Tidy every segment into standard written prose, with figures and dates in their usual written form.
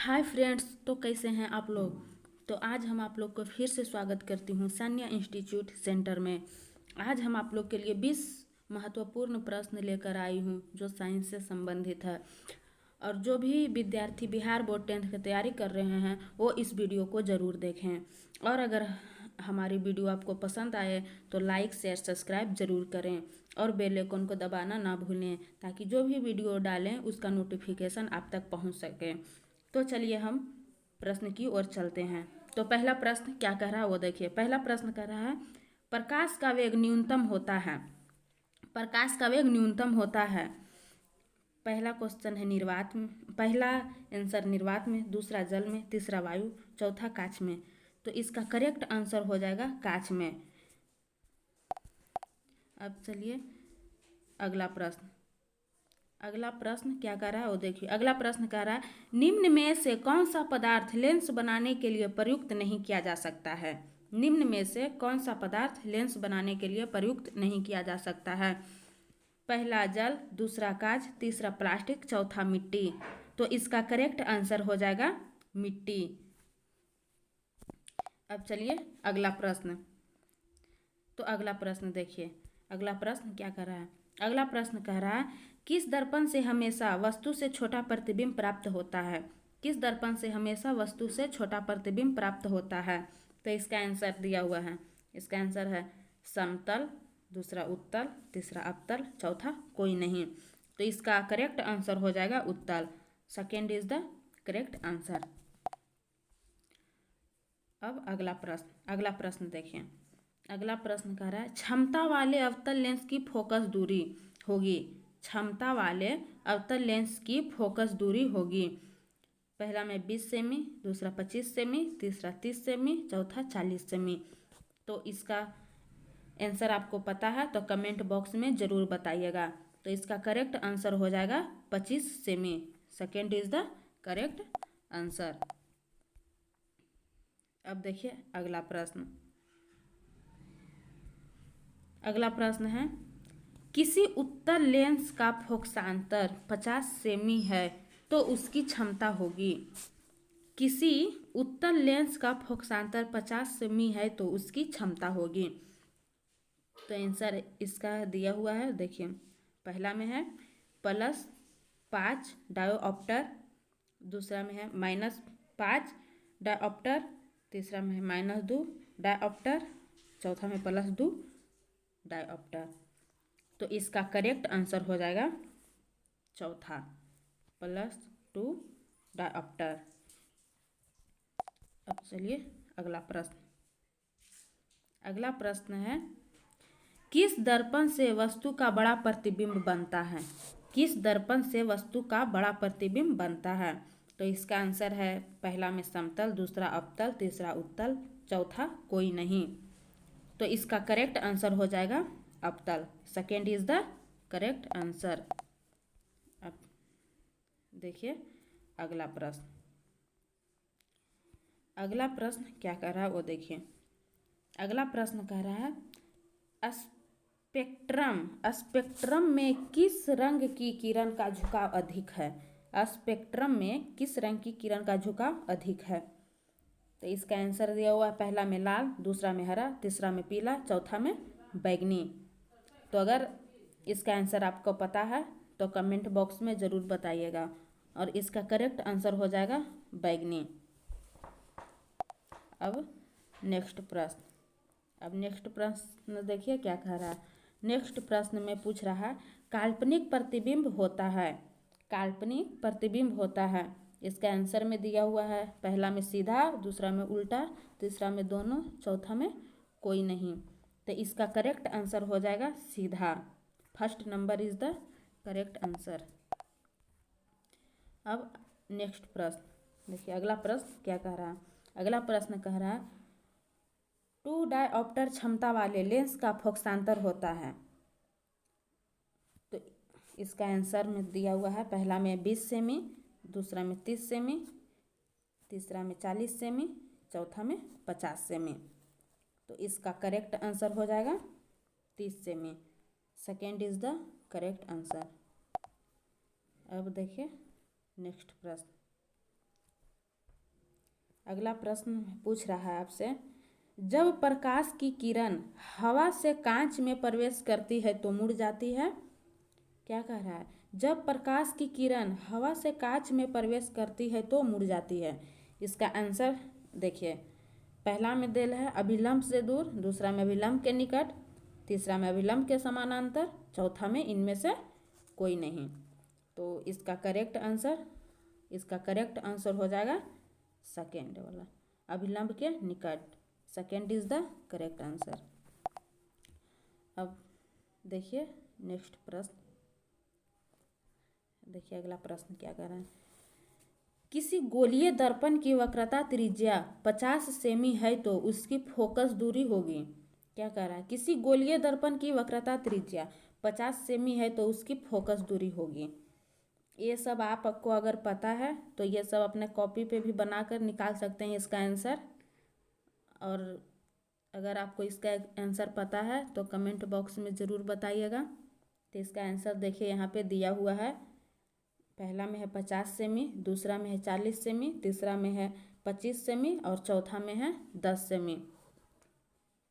Hi friends, तो कैसे हैं आप लोग। तो आज हम आप लोग को फिर से स्वागत करती हूँ सान्या इंस्टीट्यूट सेंटर में। आज हम आप लोग के लिए 20 महत्वपूर्ण प्रश्न लेकर आई हूँ जो साइंस से संबंधित है। और जो भी विद्यार्थी बिहार बोर्ड 10th की तैयारी कर रहे हैं वो इस वीडियो को ज़रूर देखें। और अगर हमारी वीडियो आपको पसंद आए तो लाइक शेयर सब्सक्राइब ज़रूर करें और बेल आइकन को दबाना ना भूलें ताकि जो भी वीडियो डालें उसका नोटिफिकेशन आप तक पहुंच सके। तो चलिए हम प्रश्न की ओर चलते हैं। तो पहला प्रश्न क्या कह रहा है वो देखिए। पहला प्रश्न कह रहा है प्रकाश का वेग न्यूनतम होता है। प्रकाश का वेग न्यूनतम होता है। पहला क्वेश्चन है निर्वात में, पहला आंसर निर्वात में, दूसरा जल में, तीसरा वायु, चौथा कांच में। तो इसका करेक्ट आंसर हो जाएगा कांच में। अब चलिए अगला प्रश्न। अगला प्रश्न क्या कह रहा है वो देखिए। अगला प्रश्न कह रहा है निम्न में से कौन सा पदार्थ लेंस बनाने के लिए प्रयुक्त नहीं किया जा सकता है। निम्न में से कौन सा पदार्थ लेंस बनाने के लिए प्रयुक्त नहीं किया जा सकता है। पहला जल, दूसरा कांच, तीसरा प्लास्टिक, चौथा मिट्टी। तो इसका करेक्ट आंसर हो जाएगा मिट्टी। अब चलिए अगला प्रश्न। तो अगला प्रश्न देखिए। अगला प्रश्न क्या कर रहा है। अगला प्रश्न कह रहा है किस दर्पण से हमेशा वस्तु से छोटा प्रतिबिंब प्राप्त होता है। किस दर्पण से हमेशा वस्तु से छोटा प्रतिबिंब प्राप्त होता है। तो इसका आंसर दिया हुआ है। इसका आंसर है समतल, दूसरा उत्तल, तीसरा अवतल, चौथा कोई नहीं। तो इसका करेक्ट आंसर हो जाएगा उत्तल। Second is the correct answer. अब अगला प्रश्न देखिए। अगला प्रश्न कह रहा है क्षमता वाले अवतल लेंस की फोकस दूरी होगी। क्षमता वाले अवतल लेंस की फोकस दूरी होगी। पहला में 20 सेमी, दूसरा 25 सेमी, तीसरा 30 सेमी, चौथा 40 सेमी। तो इसका आंसर आपको पता है तो कमेंट बॉक्स में ज़रूर बताइएगा। तो इसका करेक्ट आंसर हो जाएगा 25 semi. Second is the correct answer. अब देखिए अगला प्रश्न। अगला प्रश्न है किसी उत्तल लेंस का फोकसांतर 50 सेमी है तो उसकी क्षमता होगी। किसी उत्तल लेंस का फोकसांतर 50 सेमी है तो उसकी क्षमता होगी। तो आंसर इसका दिया हुआ है देखिए। पहला में है +5 डायोप्टर, दूसरा में है -5 डायोप्टर, तीसरा में है -2 डायोप्टर, चौथा में +2 डायोप्टर। तो इसका करेक्ट आंसर हो जाएगा चौथा +2 डायोप्टर। अब चलिए अगला प्रश्न। अगला प्रश्न है किस दर्पण से वस्तु का बड़ा प्रतिबिंब बनता है। किस दर्पण से वस्तु का बड़ा प्रतिबिंब बनता है। तो इसका आंसर है पहला में समतल, दूसरा अवतल, तीसरा उत्तल, चौथा कोई नहीं। तो इसका करेक्ट आंसर हो जाएगा अवतल। Second is the correct answer. अब देखिए अगला प्रश्न। अगला प्रश्न क्या कह रहा है वो देखिए। अगला प्रश्न कह रहा है स्पेक्ट्रम में किस रंग की किरण का झुकाव अधिक है। स्पेक्ट्रम में किस रंग की किरण का झुकाव अधिक है। तो इसका आंसर दिया हुआ है पहला में लाल, दूसरा में हरा, तीसरा में पीला, चौथा में बैगनी। तो अगर इसका आंसर आपको पता है तो कमेंट बॉक्स में ज़रूर बताइएगा। और इसका करेक्ट आंसर हो जाएगा बैगनी। अब नेक्स्ट प्रश्न देखिए क्या कह रहा है। नेक्स्ट प्रश्न में पूछ रहा है काल्पनिक प्रतिबिंब होता है। काल्पनिक प्रतिबिंब होता है। इसका आंसर में दिया हुआ है पहला में सीधा, दूसरा में उल्टा, तीसरा में दोनों, चौथा में कोई नहीं। तो इसका करेक्ट आंसर हो जाएगा सीधा। First number is the correct answer. अब नेक्स्ट प्रश्न देखिए। अगला प्रश्न क्या कह रहा है। अगला प्रश्न कह रहा है 2 डायोप्टर क्षमता वाले लेंस का फोकसांतर होता है। तो इसका आंसर में दिया हुआ है पहला में 20 सेमी, दूसरा में 30 सेमी, तीसरा में 40 सेमी, चौथा में 50 सेमी। तो इसका करेक्ट आंसर हो जाएगा 30 semi. Second is the correct answer. अब देखिए नेक्स्ट प्रश्न। अगला प्रश्न पूछ रहा है आपसे, जब प्रकाश की किरण हवा से कांच में प्रवेश करती है तो मुड़ जाती है। क्या कह रहा है? जब प्रकाश की किरण हवा से कांच में प्रवेश करती है तो मुड़ जाती है। इसका आंसर देखिए, पहला में दिल है अभिलंब से दूर, दूसरा में अभिलंब के निकट, तीसरा में अभिलंब के समानांतर, चौथा में इनमें से कोई नहीं। तो इसका करेक्ट आंसर हो जाएगा सेकेंड वाला, अभिलंब के निकट। Second is the correct answer. अब देखिए नेक्स्ट प्रश्न, देखिए अगला प्रश्न क्या कह रहा है। किसी गोलीय दर्पण की वक्रता त्रिज्या 50 सेमी है तो उसकी फोकस दूरी होगी। क्या कह रहा है? किसी गोलीय दर्पण की वक्रता त्रिज्या 50 सेमी है तो उसकी फोकस दूरी होगी। ये सब आपको अगर पता है तो ये सब अपने कॉपी पे भी बनाकर निकाल सकते हैं इसका आंसर। और अगर आपको इसका आंसर पता है तो कमेंट बॉक्स में ज़रूर बताइएगा। तो इसका आंसर देखिए यहाँ पे दिया हुआ है, पहला में है 50 सेमी, दूसरा में है 40 सेमी, तीसरा में है 25 सेमी और चौथा में है 10 सेमी।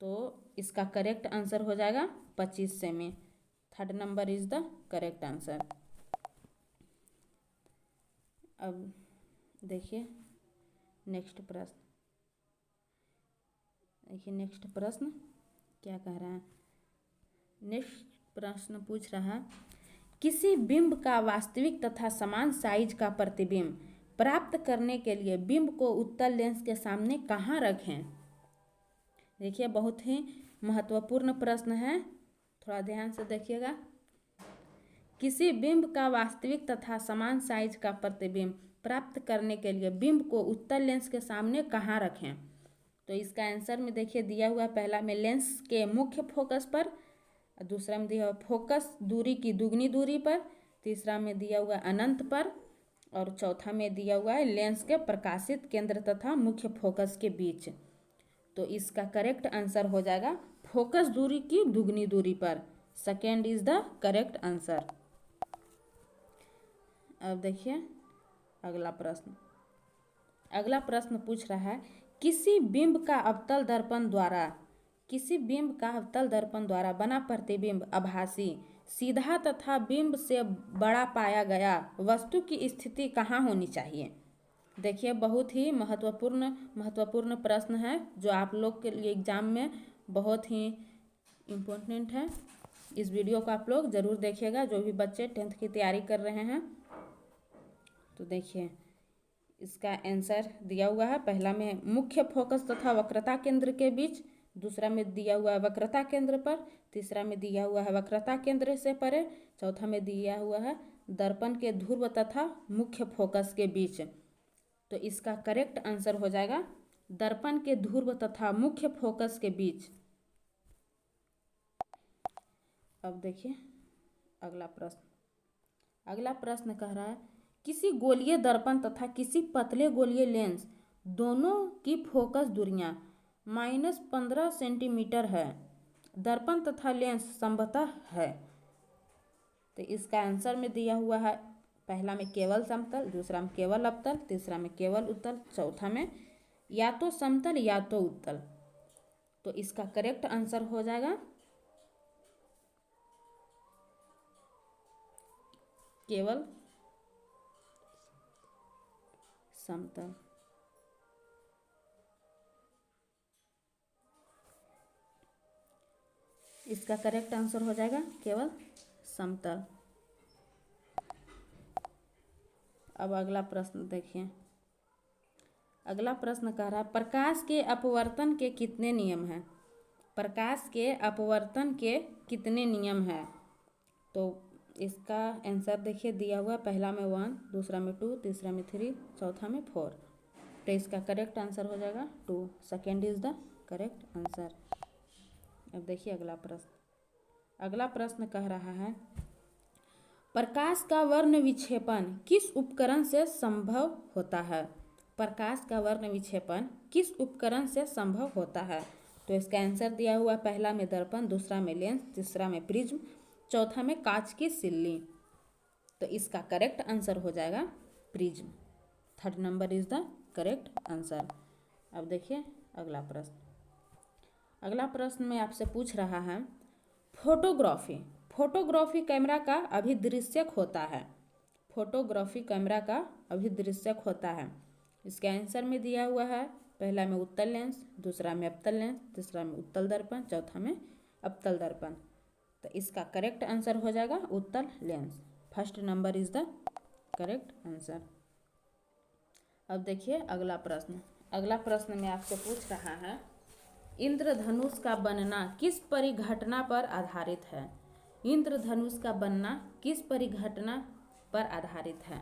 तो इसका करेक्ट आंसर हो जाएगा 25 semi. Third number is the correct answer. अब देखिए नेक्स्ट प्रश्न, क्या कह रहा है। नेक्स्ट प्रश्न पूछ रहा है, किसी बिंब का वास्तविक तथा समान साइज का प्रतिबिंब प्राप्त करने के लिए बिंब को उत्तल लेंस के सामने कहाँ रखें। देखिए बहुत ही महत्वपूर्ण प्रश्न है, थोड़ा ध्यान से देखिएगा। किसी बिंब का वास्तविक तथा समान साइज का प्रतिबिंब प्राप्त करने के लिए बिंब को उत्तल लेंस के सामने कहाँ रखें। तो इसका आंसर में देखिए दिया हुआ, पहला में लेंस के मुख्य फोकस पर, दूसरा में दिया हुआ फोकस दूरी की दुगनी दूरी पर, तीसरा में दिया हुआ अनंत पर और चौथा में दिया हुआ है लेंस के प्रकाशित केंद्र तथा मुख्य फोकस के बीच। तो इसका करेक्ट आंसर हो जाएगा फोकस दूरी की दुगनी दूरी पर। Second is the correct answer. अब देखिए अगला प्रश्न पूछ रहा है, किसी बिंब का अवतल दर्पण द्वारा बना प्रतिबिंब आभासी, सीधा तथा बिंब से बड़ा पाया गया वस्तु की स्थिति कहाँ होनी चाहिए। देखिए बहुत ही महत्वपूर्ण प्रश्न है जो आप लोग के लिए एग्जाम में बहुत ही इम्पोर्टेंट है। इस वीडियो को आप लोग ज़रूर देखिएगा, जो भी बच्चे 10th की तैयारी कर रहे हैं। तो देखिए इसका आंसर दिया हुआ है, पहला में मुख्य फोकस तथा वक्रता केंद्र के बीच, दूसरा में दिया हुआ है वक्रता केंद्र पर, तीसरा में दिया हुआ है वक्रता केंद्र से परे, चौथा में दिया हुआ है दर्पण के ध्रुव तथा मुख्य फोकस के बीच। तो इसका करेक्ट आंसर हो जाएगा दर्पण के ध्रुव तथा मुख्य फोकस के बीच। अब देखिए अगला प्रश्न कह रहा है, किसी गोलीय दर्पण तथा किसी पतले गोलीय लेंस दोनों की फोकस दूरियां -15 सेंटीमीटर है, दर्पण तथा लेंस समतल है। तो इसका आंसर में दिया हुआ है, पहला में केवल समतल, दूसरा में केवल अवतल, तीसरा में केवल उत्तल, चौथा में या तो समतल या तो उत्तल। तो इसका करेक्ट आंसर हो जाएगा केवल समतल। इसका करेक्ट आंसर हो जाएगा केवल समतल। अब अगला प्रश्न देखिए, अगला प्रश्न कह रहा है, प्रकाश के अपवर्तन के कितने नियम हैं। प्रकाश के अपवर्तन के कितने नियम हैं। तो इसका आंसर देखिए दिया हुआ, पहला में 1, दूसरा में 2, तीसरा में 3, चौथा में 4। तो इसका करेक्ट आंसर हो जाएगा 2। Second is the correct answer. अब देखिए अगला प्रश्न कह रहा है, प्रकाश का वर्ण विक्षेपण किस उपकरण से संभव होता है। प्रकाश का वर्ण विक्षेपण किस उपकरण से संभव होता है। तो इसका आंसर दिया हुआ, पहला में दर्पण, दूसरा में लेंस, तीसरा में प्रिज्म, चौथा में कांच की सिल्ली। तो इसका करेक्ट आंसर हो जाएगा prism. Third number is the correct answer. अब देखिए अगला प्रश्न। अगला प्रश्न में आपसे पूछ रहा है फोटोग्राफी। फोटोग्राफी कैमरा का अभिदृश्यक होता है। फोटोग्राफी कैमरा का अभिदृश्यक होता है। इसके आंसर में दिया हुआ है, पहला में उत्तल लेंस, दूसरा में अवतल लेंस, तीसरा में उत्तल दर्पण, चौथा में अवतल दर्पण। तो इसका करेक्ट आंसर हो जाएगा उत्तल lens. First number is the correct answer. अब देखिए अगला प्रश्न। अगला प्रश्न में आपसे पूछ रहा है इंद्रधनुष का बनना किस परिघटना पर आधारित है। इंद्रधनुष का बनना किस परिघटना पर आधारित है।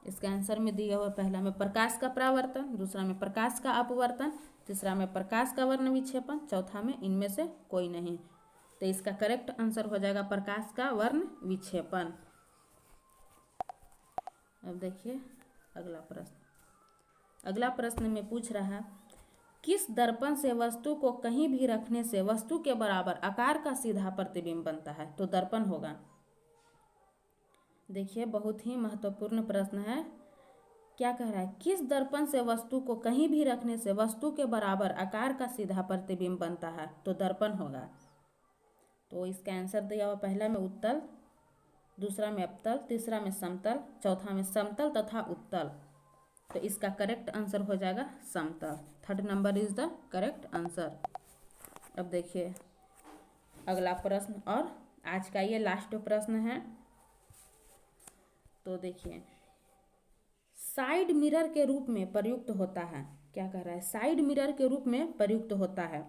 इसके आंसर में दिया हुआ, पहला में प्रकाश का परावर्तन, दूसरा में प्रकाश का अपवर्तन, तीसरा में प्रकाश का वर्ण विक्षेपण, चौथा में इनमें से कोई नहीं। तो इसका करेक्ट आंसर हो जाएगा प्रकाश का वर्ण विक्षेपण। अब देखिए अगला प्रश्न। अगला प्रश्न में पूछ रहा है किस दर्पण से वस्तु को कहीं भी रखने से वस्तु के बराबर आकार का सीधा प्रतिबिंब बनता है। तो दर्पण होगा। देखिए बहुत ही महत्वपूर्ण प्रश्न है। क्या कह रहा है, किस दर्पण से वस्तु को कहीं भी रखने से वस्तु के बराबर आकार का सीधा प्रतिबिंब बनता है। तो दर्पण होगा। तो इसका आंसर दिया हुआ, पहला में उत्तल, दूसरा में अवतल, तीसरा में समतल, चौथा में समतल तथा उत्तल। तो इसका करेक्ट आंसर हो जाएगा समतल। Third number is the correct answer. अब देखिए अगला प्रश्न और आज का ये लास्ट प्रश्न है। तो देखिए साइड मिरर के रूप में प्रयुक्त होता है। क्या कह रहा है, साइड मिरर के रूप में प्रयुक्त होता है।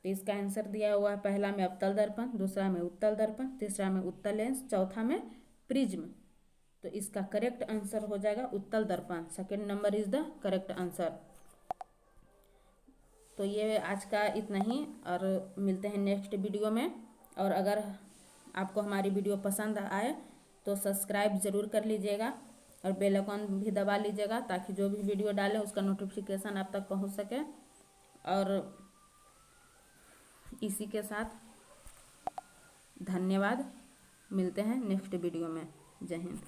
तो इसका आंसर दिया हुआ है, पहला में अवतल दर्पण, दूसरा में उत्तल दर्पण, तीसरा में उत्तल लेंस, चौथा में प्रिज्म। तो इसका करेक्ट आंसर हो जाएगा उत्तल दर्पण। Second number is the correct answer. तो ये आज का इतना ही, और मिलते हैं नेक्स्ट वीडियो में। और अगर आपको हमारी वीडियो पसंद आए तो सब्सक्राइब ज़रूर कर लीजिएगा और बेल आइकन भी दबा लीजिएगा, ताकि जो भी वीडियो डालें उसका नोटिफिकेशन आप तक पहुंच सके। और इसी के साथ धन्यवाद। मिलते हैं नेक्स्ट वीडियो में। जय हिंद।